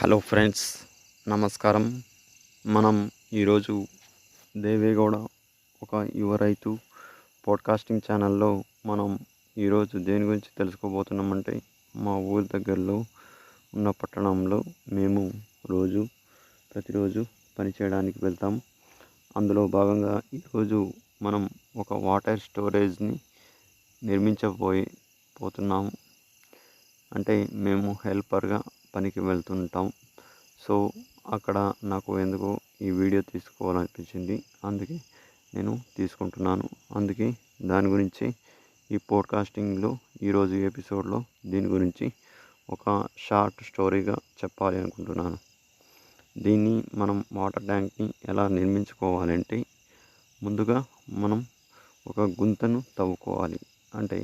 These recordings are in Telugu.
హలో ఫ్రెండ్స్, నమస్కారం. మనం ఈరోజు దేవేగౌడ ఒక యువ రైతు పాడ్కాస్టింగ్ ఛానల్లో మనం ఈరోజు దేని గురించి తెలుసుకోబోతున్నామంటే, మా ఊరి దగ్గరలో ఉన్న పట్టణంలో మేము ప్రతిరోజు పని చేయడానికి వెళ్తాం. అందులో భాగంగా ఈరోజు మనం ఒక వాటర్ స్టోరేజ్ని పోతున్నాము. అంటే మేము హెల్పర్గా పనికి వెళ్తుంటాం. సో అక్కడ నాకు ఎందుకో ఈ వీడియో తీసుకోవాలనిపించింది. అందుకే నేను తీసుకుంటున్నాను. అందుకే దాని గురించి ఈ పోడ్కాస్టింగ్లో ఈరోజు ఎపిసోడ్లో దీని గురించి ఒక షార్ట్ స్టోరీగా చెప్పాలి అనుకుంటున్నాను. దీన్ని మనం వాటర్ ట్యాంక్ని ఎలా నిర్మించుకోవాలంటే, ముందుగా మనం ఒక గుంతను తవ్వుకోవాలి. అంటే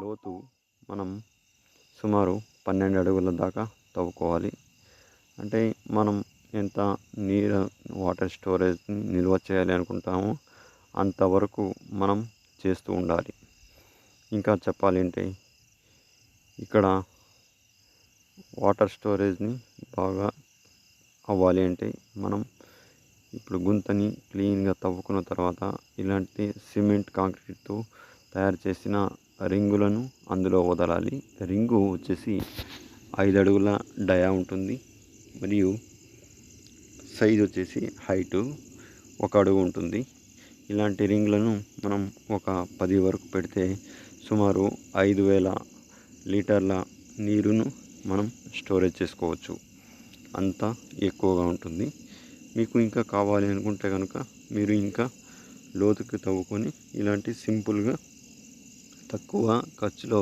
లోతు మనం సుమారు 12 అడుగుల దాకా తవ్వుకోవాలి. అంటే మనం ఎంత వాటర్ స్టోరేజ్ని నిల్వ చేయాలి అనుకుంటామో అంతవరకు మనం చేస్తూ ఉండాలి. ఇంకా చెప్పాలంటే, ఇక్కడ వాటర్ స్టోరేజ్ని బాగా అవ్వాలి అంటే మనం ఇప్పుడు గుంతని క్లీన్గా తవ్వుకున్న తర్వాత ఇలాంటి సిమెంట్ కాంక్రీట్తో తయారు చేసిన రింగులను అందులో వదలాలి. రింగు వచ్చేసి 5 అడుగుల డయా ఉంటుంది. మరియు సైజ్ వచ్చేసి హైటు 1 అడుగు ఉంటుంది. ఇలాంటి రింగులను మనం ఒక 10 వరకు పెడితే సుమారు 5,000 లీటర్ల నీరును మనం స్టోరేజ్ చేసుకోవచ్చు. అంత ఎక్కువగా ఉంటుంది. మీకు ఇంకా కావాలి అనుకుంటే కనుక మీరు ఇంకా లోతుకి తవ్వుకొని ఇలాంటి సింపుల్గా తక్కువ ఖర్చులో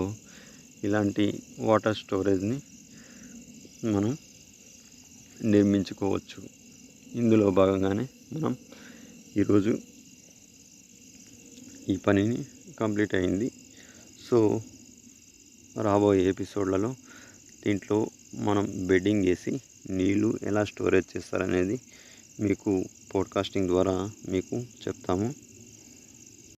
ఇలాంటి వాటర్ స్టోరేజ్ని మనం నిర్మించుకోవచ్చు. ఇందులో భాగంగానే మనం ఈరోజు ఈ పనిని కంప్లీట్ అయింది. సో రాబోయే ఎపిసోడ్లలో దీంట్లో మనం బెడ్డింగ్ వేసి నీళ్ళు ఎలా స్టోరేజ్ చేస్తారనేది మీకు పోడ్కాస్టింగ్ ద్వారా మీకు చెప్తాము.